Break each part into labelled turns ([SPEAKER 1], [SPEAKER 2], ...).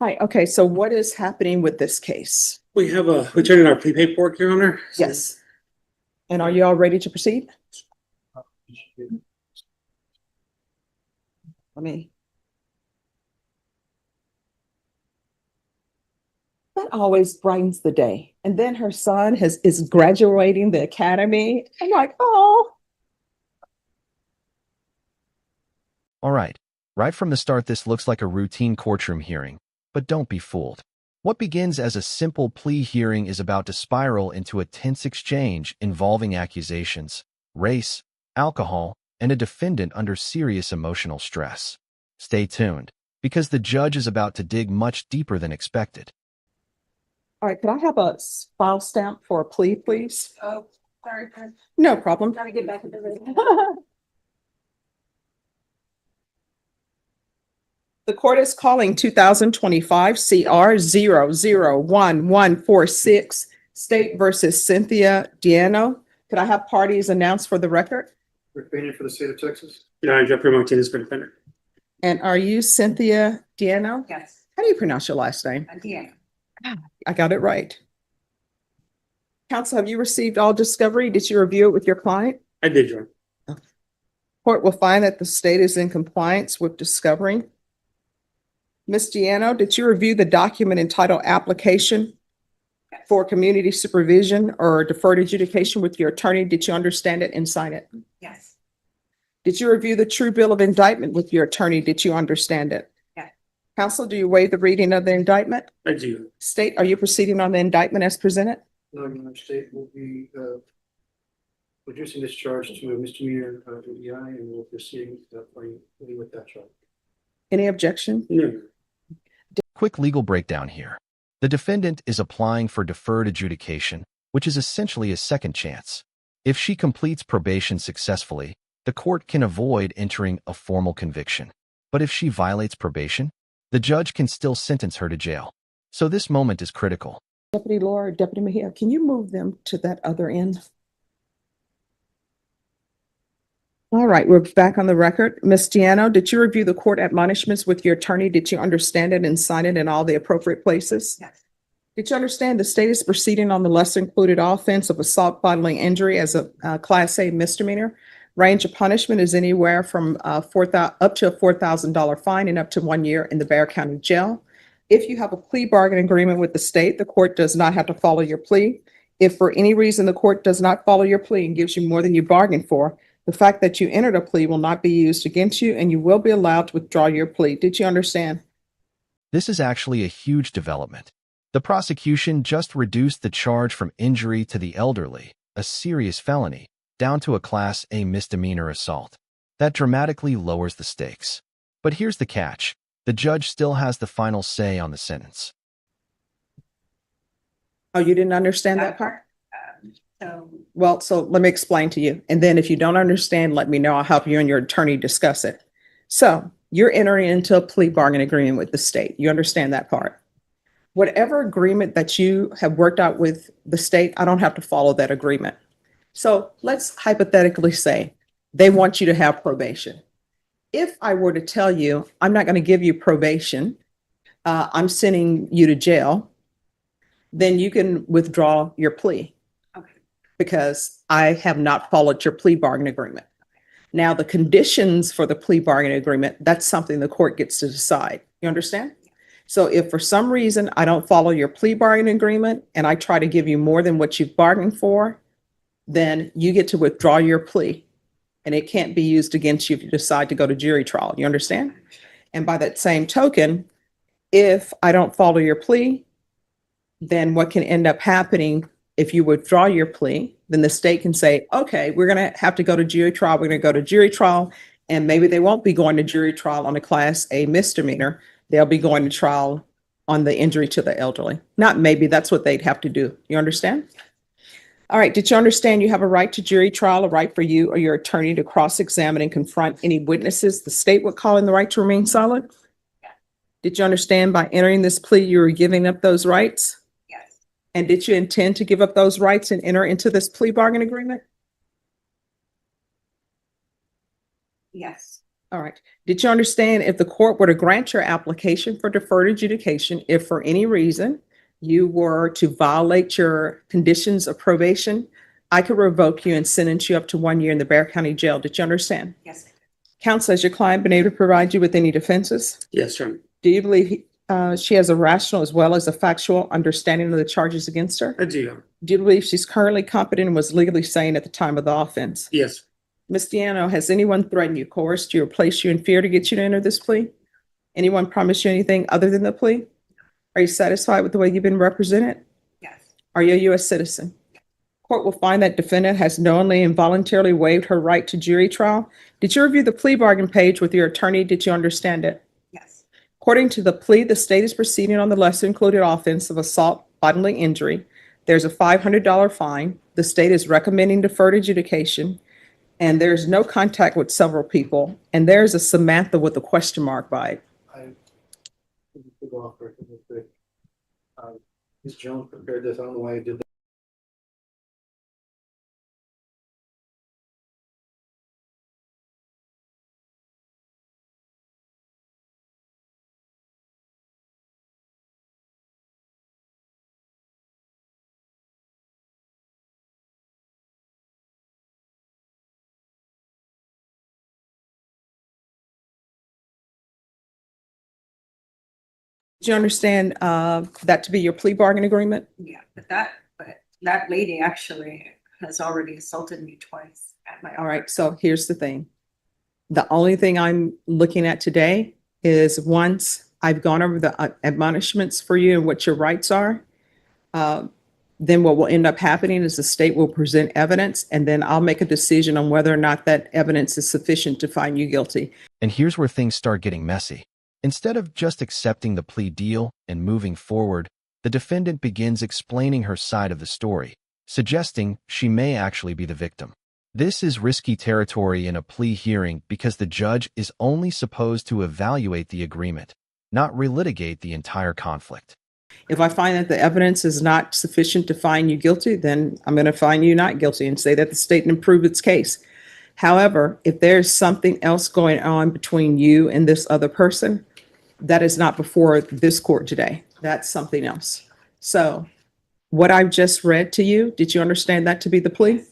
[SPEAKER 1] Hi, okay, so what is happening with this case?
[SPEAKER 2] We have we turned in our plea paperwork, Your Honor.
[SPEAKER 1] Yes. And are you all ready to proceed? Let me. That always brightens the day. And then her son is graduating the academy. I'm like, oh.
[SPEAKER 3] All right. Right from the start, this looks like a routine courtroom hearing, but don't be fooled. What begins as a simple plea hearing is about to spiral into a tense exchange involving accusations, race, alcohol, and a defendant under serious emotional stress. Stay tuned, because the judge is about to dig much deeper than expected.
[SPEAKER 1] All right, could I have a file stamp for a plea, please?
[SPEAKER 4] Oh, sorry.
[SPEAKER 1] No problem.
[SPEAKER 4] Gotta get back in the room.
[SPEAKER 1] The court is calling 2025 CR 00146 State versus Cynthia Diano. Could I have parties announced for the record?
[SPEAKER 5] Defendant for the state of Texas.
[SPEAKER 2] Your Honor, Jeffrey Martinez for defendant.
[SPEAKER 1] And are you Cynthia Diano?
[SPEAKER 4] Yes,
[SPEAKER 1] How do you pronounce your last name?
[SPEAKER 4] Diana.
[SPEAKER 1] I got it right. Counsel, have you received all discovery? Did you review it with your client?
[SPEAKER 2] I did, Your Honor.
[SPEAKER 1] Court will find that the state is in compliance with discovery. Ms. Diano, did you review the document entitled Application for Community Supervision or Deferred Adjudication with your attorney? Did you understand it and sign it?
[SPEAKER 4] Yes,
[SPEAKER 1] Did you review the true bill of indictment with your attorney? Did you understand it?
[SPEAKER 4] Yes.
[SPEAKER 1] Counsel, do you waive the reading of the indictment?
[SPEAKER 2] I do.
[SPEAKER 1] State, are you proceeding on the indictment as presented?
[SPEAKER 5] No, Your Honor, state will be reducing this charge to a misdemeanor EI, and we'll proceed with that charge.
[SPEAKER 1] Any objection?
[SPEAKER 2] No.
[SPEAKER 3] Quick legal breakdown here. The defendant is applying for deferred adjudication, which is essentially a second chance. If she completes probation successfully, the court can avoid entering a formal conviction. But if she violates probation, the judge can still sentence her to jail. So this moment is critical.
[SPEAKER 1] Deputy Laura, Deputy Mejia, can you move them to that other end? All right, we're back on the record. Ms. Diano, did you review the court admonishments with your attorney? Did you understand it and sign it in all the appropriate places?
[SPEAKER 4] yes,
[SPEAKER 1] Did you understand the state is proceeding on the lesser included offense of assault bodily injury as a Class A misdemeanor? Range of punishment is anywhere from up to a $4,000 fine and up to 1 year in the Bexar County Jail. If you have a plea bargain agreement with the state, the court does not have to follow your plea. If for any reason the court does not follow your plea and gives you more than you bargained for, the fact that you entered a plea will not be used against you and you will be allowed to withdraw your plea. Did you understand?
[SPEAKER 3] This is actually a huge development. The prosecution just reduced the charge from injury to the elderly, a serious felony, down to a Class A misdemeanor assault. That dramatically lowers the stakes. But here's the catch. The judge still has the final say on the sentence.
[SPEAKER 1] Oh, you didn't understand that part?
[SPEAKER 4] so,
[SPEAKER 1] Well, so let me explain to you. And then if you don't understand, let me know. I'll help you and your attorney discuss it. So you're entering into a plea bargain agreement with the state. You understand that part? Whatever agreement that you have worked out with the state, I don't have to follow that agreement. So let's hypothetically say they want you to have probation. If I were to tell you, I'm not going to give you probation, I'm sending you to jail, then you can withdraw your plea
[SPEAKER 4] okay,
[SPEAKER 1] because I have not followed your plea bargain agreement. Now, the conditions for the plea bargain agreement, that's something the court gets to decide. You understand? So if for some reason I don't follow your plea bargain agreement and I try to give you more than what you've bargained for, then you get to withdraw your plea and it can't be used against you if you decide to go to jury trial. You understand? And by that same token, if I don't follow your plea, then what can end up happening if you withdraw your plea, then the state can say, okay, we're going to have to go to jury trial. We're going to go to jury trial. And maybe they won't be going to jury trial on a Class A misdemeanor. They'll be going to trial on the injury to the elderly. Not maybe, that's what they'd have to do. You understand? All right. Did you understand you have a right to jury trial, a right for you or your attorney to cross-examine and confront any witnesses the state would call in the right to remain silent? Did you understand by entering this plea, you were giving up those rights?
[SPEAKER 4] yes,
[SPEAKER 1] And did you intend to give up those rights and enter into this plea bargain agreement?
[SPEAKER 4] yes,
[SPEAKER 1] All right. Did you understand if the court were to grant your application for deferred adjudication, if for any reason you were to violate your conditions of probation, I could revoke you and sentence you up to 1 year in the Bear County Jail. Did you understand?
[SPEAKER 4] Yes, I do.
[SPEAKER 1] Counsel, has your client been able to provide you with any defenses?
[SPEAKER 2] Yes, Your Honor.
[SPEAKER 1] Do you believe she has a rational as well as a factual understanding of the charges against her?
[SPEAKER 2] I do, Your Honor.
[SPEAKER 1] Do you believe she's currently competent and was legally sane at the time of the offense?
[SPEAKER 2] Yes.
[SPEAKER 1] Ms. Diano, has anyone threatened you, coerced you, or placed you in fear to get you to enter this plea? Anyone promised you anything other than the plea? Are you satisfied with the way you've been represented?
[SPEAKER 4] Yes.
[SPEAKER 1] Are you a U.S. citizen? Court will find that defendant has knowingly and voluntarily waived her right to jury trial. Did you review the plea bargain page with your attorney? Did you understand it?
[SPEAKER 4] Yes.
[SPEAKER 1] According to the plea, the state is proceeding on the lesser included offense of assault bodily injury. There's a $500 fine. The state is recommending deferred adjudication, and there's no contact with several people. And there's a Samantha with a question mark by it.
[SPEAKER 5] I could go off record real quick. Ms. Jones prepared this. I don't know why I did that.
[SPEAKER 1] Did you understand that to be your plea bargain agreement?
[SPEAKER 4] Yeah, but that lady actually has already assaulted me twice at my.
[SPEAKER 1] All right, so here's the thing. The only thing I'm looking at today is once I've gone over the admonishments for you and what your rights are, then what will end up happening is the state will present evidence, and then I'll make a decision on whether or not that evidence is sufficient to find you guilty.
[SPEAKER 3] And here's where things start getting messy. Instead of just accepting the plea deal and moving forward, the defendant begins explaining her side of the story, suggesting she may actually be the victim. This is risky territory in a plea hearing because the judge is only supposed to evaluate the agreement, not relitigate the entire conflict.
[SPEAKER 1] If I find that the evidence is not sufficient to find you guilty, then I'm going to find you not guilty and say that the state can prove its case. However, if there's something else going on between you and this other person, that is not before this court today. That's something else. So what I've just read to you, did you understand that to be the plea?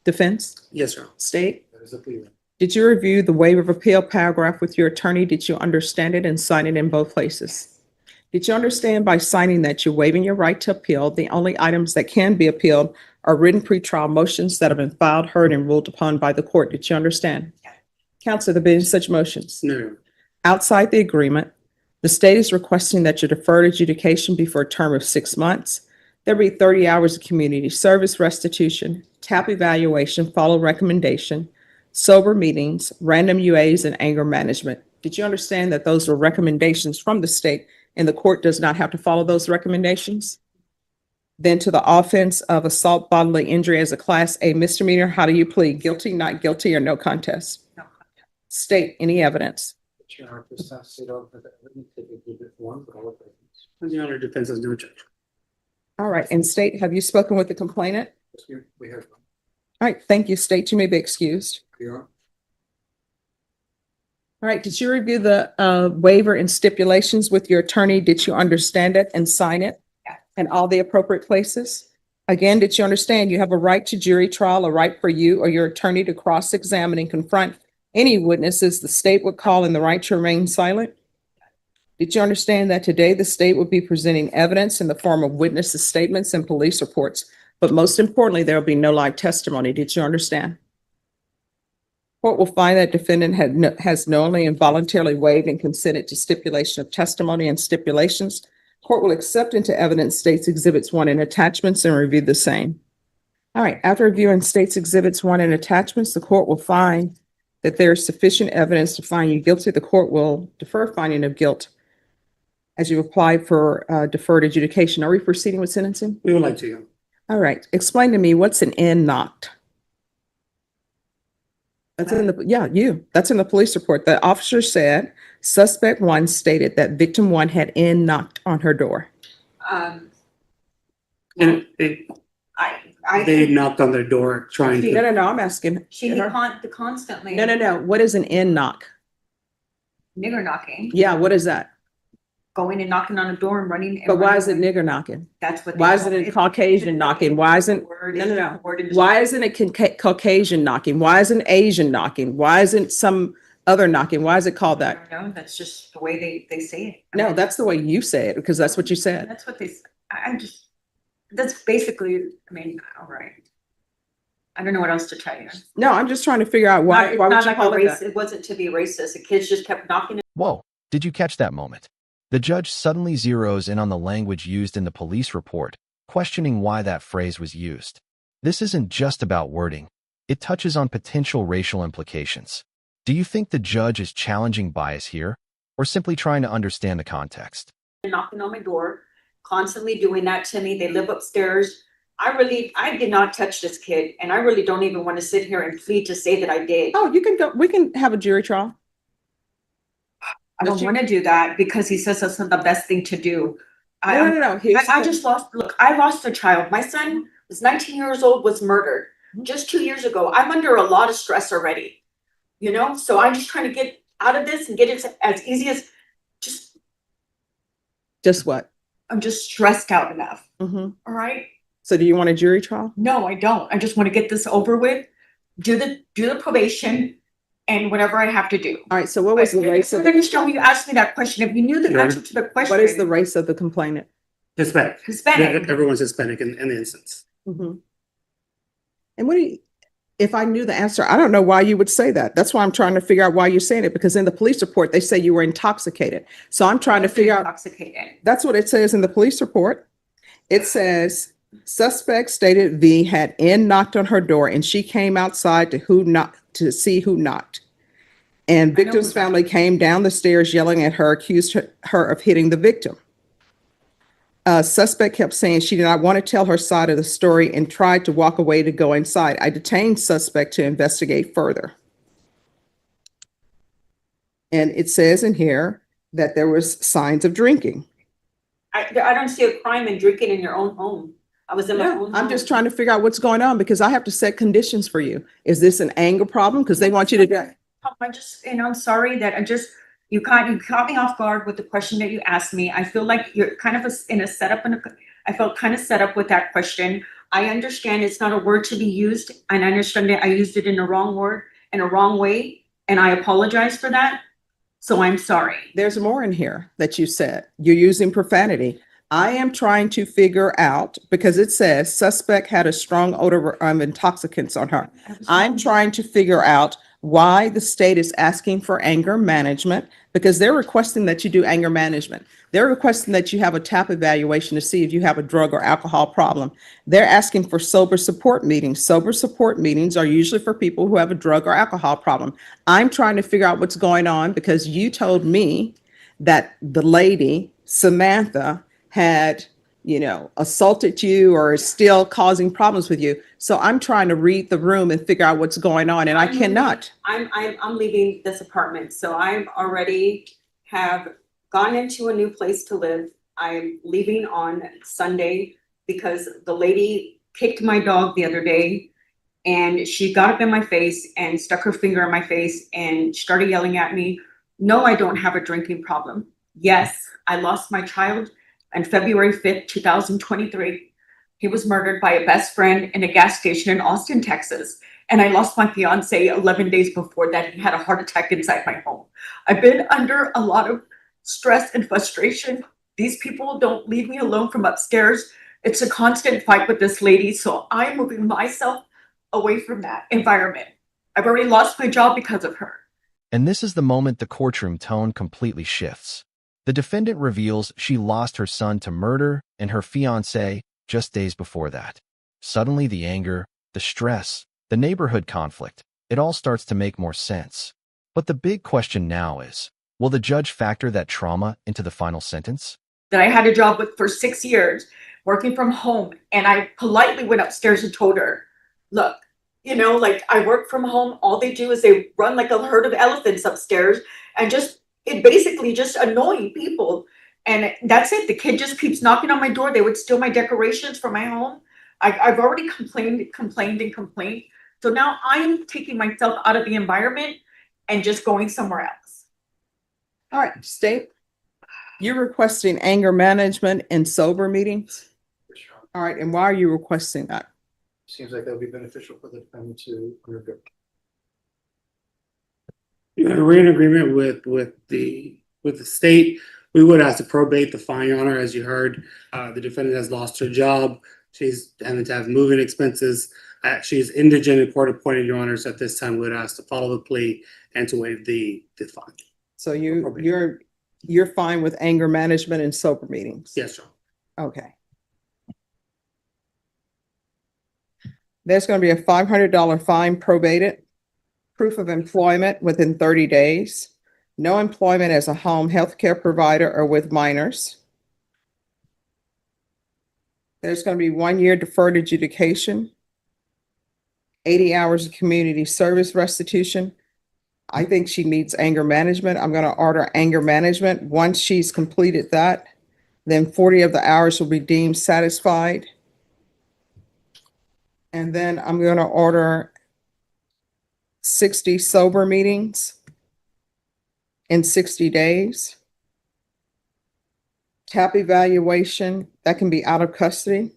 [SPEAKER 1] Defense?
[SPEAKER 2] Yes, Your Honor.
[SPEAKER 1] State?
[SPEAKER 5] That is a plea.
[SPEAKER 1] Did you review the waiver of appeal paragraph with your attorney? Did you understand it and sign it in both places? Did you understand by signing that you're waiving your right to appeal? The only items that can be appealed are written pretrial motions that have been filed, heard, and ruled upon by the court. Did you understand?
[SPEAKER 4] Yes.
[SPEAKER 1] Counsel, there been such motions?
[SPEAKER 2] No, Your Honor.
[SPEAKER 1] Outside the agreement, the state is requesting that your deferred adjudication be for a term of 6 months. There be 30 hours of community service restitution, TAP evaluation, follow recommendation, sober meetings, random UAs, and anger management. Did you understand that those were recommendations from the state and the court does not have to follow those recommendations? Then to the offense of assault bodily injury as a Class A misdemeanor, how do you plead? Guilty, not guilty, or no contest?
[SPEAKER 4] No contact.
[SPEAKER 1] State any evidence.
[SPEAKER 5] Your Honor, this has to go for the evidence, take exhibit one for all of it.
[SPEAKER 2] Your Honor, defense has no judge.
[SPEAKER 1] All right, and state, have you spoken with the complainant?
[SPEAKER 5] Yes, here we have one.
[SPEAKER 1] All right, thank you. State, you may be excused.
[SPEAKER 5] Your Honor.
[SPEAKER 1] All right, did you review the waiver and stipulations with your attorney? Did you understand it and sign it?
[SPEAKER 4] Yeah.
[SPEAKER 1] In all the appropriate places? Again, did you understand you have a right to jury trial, a right for you or your attorney to cross-examine and confront any witnesses the state would call and the right to remain silent? Did you understand that today the state would be presenting evidence in the form of witnesses' statements and police reports? But most importantly, there will be no live testimony. Did you understand? Court will find that defendant has knowingly and voluntarily waived and consented to stipulation of testimony and stipulations. Court will accept into evidence states exhibits 1 and attachments and review the same. All right, after reviewing states exhibits 1 and attachments, the court will find that there is sufficient evidence to find you guilty. The court will defer finding of guilt as you applied for deferred adjudication. Are we proceeding with sentencing?
[SPEAKER 2] We would like to, Your Honor.
[SPEAKER 1] All right, explain to me what's an in knocked? That's in that's in the police report. The officer said suspect 1 stated that victim 1 had in knocked on her door.
[SPEAKER 2] And
[SPEAKER 4] I
[SPEAKER 2] they knocked on their door trying to.
[SPEAKER 1] No, I'm asking.
[SPEAKER 4] she
[SPEAKER 1] her.
[SPEAKER 4] constantly.
[SPEAKER 1] No. What is an in knock?
[SPEAKER 4] nigger knocking,
[SPEAKER 1] Yeah, what is that?
[SPEAKER 4] going and knocking on a door and running. and
[SPEAKER 1] But why
[SPEAKER 4] running
[SPEAKER 1] is it
[SPEAKER 4] away.
[SPEAKER 1] nigger knocking?
[SPEAKER 4] That's what.
[SPEAKER 1] Why
[SPEAKER 4] call
[SPEAKER 1] isn't it Caucasian knocking? Why isn't, no, no, no. Why isn't it Caucasian knocking? Why isn't Asian knocking? Why isn't some other knocking? Why is it called that?
[SPEAKER 4] No, that's just the way they say it. I
[SPEAKER 1] No,
[SPEAKER 4] mean,
[SPEAKER 1] that's the way you say it, because that's what you said.
[SPEAKER 4] That's what I just, that's basically, I mean, all right. I don't know what else to tell you.
[SPEAKER 1] No, I'm just trying to figure out
[SPEAKER 4] It's
[SPEAKER 1] why would
[SPEAKER 4] not
[SPEAKER 1] you
[SPEAKER 4] like a
[SPEAKER 1] call it
[SPEAKER 4] race,
[SPEAKER 1] that?
[SPEAKER 4] it wasn't to be racist. The kids just kept knocking.
[SPEAKER 3] Whoa, did you catch that moment? The judge suddenly zeroes in on the language used in the police report, questioning why that phrase was used. This isn't just about wording. It touches on potential racial implications. Do you think the judge is challenging bias here, or simply trying to understand the context?
[SPEAKER 4] Knocking on my door, constantly doing that to me. They live upstairs. I did not touch this kid, and I really don't even want to sit here and plead to say that I did.
[SPEAKER 1] Oh, you can go, we can have a jury trial.
[SPEAKER 4] I don't want to do that because he says that's not the best thing to do.
[SPEAKER 1] No.
[SPEAKER 4] I just look, I lost a child. My son was 19 years old, was murdered just 2 years ago. I'm under a lot of stress already, so I'm just trying to get out of this and get it as easy as
[SPEAKER 1] Just what?
[SPEAKER 4] I'm just stressed out enough.
[SPEAKER 1] Mm-hmm.
[SPEAKER 4] All right.
[SPEAKER 1] So do you want a jury trial?
[SPEAKER 4] No, I don't. I just want to get this over with, do the probation and whatever I have to do.
[SPEAKER 1] All right, so what was the race of
[SPEAKER 4] I understand when you asked me that question. If you knew the answer to the question.
[SPEAKER 1] what is the race of the complainant?
[SPEAKER 2] Hispanic.
[SPEAKER 4] Hispanic.
[SPEAKER 2] Everyone's Hispanic in the instance.
[SPEAKER 1] Mm-hmm. And what do you, if I knew the answer, I don't know why you would say that. That's why I'm trying to figure out why you're saying it, because in the police report, they say you were intoxicated. So I'm trying to figure out,
[SPEAKER 4] Intoxicated.
[SPEAKER 1] that's what it says in the police report. It says, suspect stated V had knocked on her door and she came outside to see who knocked. And victim's family came down the stairs yelling at her, accused her of hitting the victim. Suspect kept saying she did not want to tell her side of the story and tried to walk away to go inside. I detained suspect to investigate further. And it says in here that there was signs of drinking.
[SPEAKER 4] I don't see a crime in drinking in your own home. I was in my own home.
[SPEAKER 1] I'm just trying to figure out what's going on because I have to set conditions for you. Is this an anger problem? Because they want you to do.
[SPEAKER 4] I'm sorry that you caught me off guard with the question that you asked me. I feel like you're kind of in a setup, I felt kind of set up with that question. I understand it's not a word to be used, and I understand that I used it in the wrong word, in a wrong way, and I apologize for that. So I'm sorry.
[SPEAKER 1] There's more in here that you said. You're using profanity. I am trying to figure out, because it says suspect had a strong odor of intoxicants on her. I'm trying to figure out why the state is asking for anger management, because they're requesting that you do anger management. They're requesting that you have a TAP evaluation to see if you have a drug or alcohol problem. They're asking for sober support meetings. Sober support meetings are usually for people who have a drug or alcohol problem. I'm trying to figure out what's going on because you told me that the lady, Samantha, had, assaulted you or is still causing problems with you. So I'm trying to read the room and figure out what's going on, and I cannot.
[SPEAKER 4] I'm leaving this apartment, so I'm already have gone into a new place to live. I'm leaving on Sunday because the lady kicked my dog the other day, and she got up in my face and stuck her finger in my face and started yelling at me. No, I don't have a drinking problem. Yes, I lost my child on February 5th, 2023. He was murdered by a best friend in a gas station in Austin, Texas. And I lost my fiance 11 days before that. He had a heart attack inside my home. I've been under a lot of stress and frustration. These people don't leave me alone from upstairs. It's a constant fight with this lady. So I'm moving myself away from that environment. I've already lost my job because of her.
[SPEAKER 3] And this is the moment the courtroom tone completely shifts. The defendant reveals she lost her son to murder and her fiancé just days before that. Suddenly the anger, the stress, the neighborhood conflict, it all starts to make more sense. But the big question now is, will the judge factor that trauma into the final sentence?
[SPEAKER 4] That I had a job with for 6 years, working from home, and I politely went upstairs and told her, look, I work from home. All they do is they run like a herd of elephants upstairs and it basically just annoying people. And that's it. The kid just keeps knocking on my door. They would steal my decorations from my home. I've already complained. So now I'm taking myself out of the environment and just going somewhere else.
[SPEAKER 1] All right, state. You're requesting anger management in sober meetings? All right, and why are you requesting that?
[SPEAKER 5] Seems like that would be beneficial for the defendant to undergo.
[SPEAKER 2] We're in agreement with the state. We would have to probate the fine, Your Honor, as you heard. The defendant has lost her job. She's having to have moving expenses. She is indigent and court appointed, Your Honors. At this time, we would ask to follow the plea and to waive the fine.
[SPEAKER 1] So
[SPEAKER 2] Probation.
[SPEAKER 1] you're fine with anger management in sober meetings?
[SPEAKER 2] Yes, Your Honor.
[SPEAKER 1] Okay. There's going to be a $500 fine probated, proof of employment within 30 days, no employment as a home health care provider or with minors. There's going to be 1 year deferred adjudication, 80 hours of community service restitution. I think she needs anger management. I'm going to order anger management. Once she's completed that, then 40 of the hours will be deemed satisfied. And then I'm going to order 60 sober meetings in 60 days. TAP evaluation, that can be out of custody.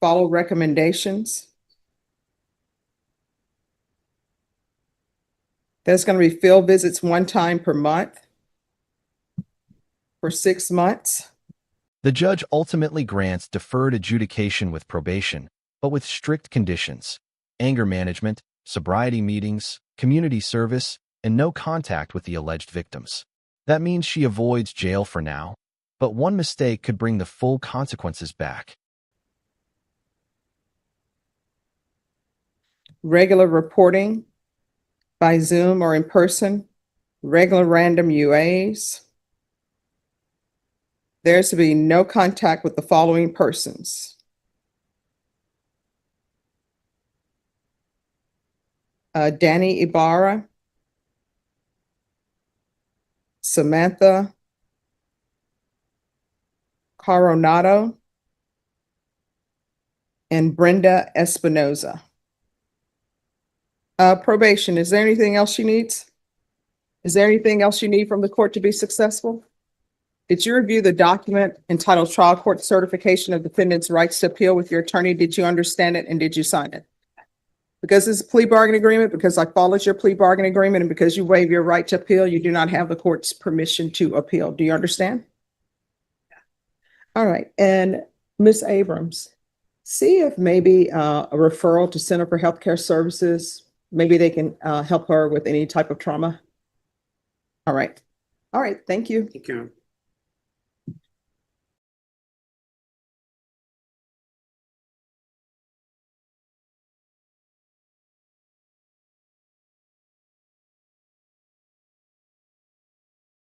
[SPEAKER 1] Follow recommendations. There's going to be field visits 1 time per month for 6 months.
[SPEAKER 3] The judge ultimately grants deferred adjudication with probation, but with strict conditions: anger management, sobriety meetings, community service, and no contact with the alleged victims. That means she avoids jail for now, but one mistake could bring the full consequences back.
[SPEAKER 1] Regular reporting by Zoom or in person, regular random UAs. There's to be no contact with the following persons: Danny Ibarra, Samantha Coronado, and Brenda Espinoza. Probation, is there anything else she needs? Is there anything else you need from the court to be successful? Did you review the document entitled Trial Court Certification of Defendant's Rights to Appeal with your attorney? Did you understand it and did you sign it? Because it's a plea bargain agreement, because I followed your plea bargain agreement, and because you waive your right to appeal, you do not have the court's permission to appeal. Do you understand? All right, and Ms. Abrams, see if maybe a referral to Center for Healthcare Services, maybe they can help her with any type of trauma. All right, thank you.
[SPEAKER 2] Thank you.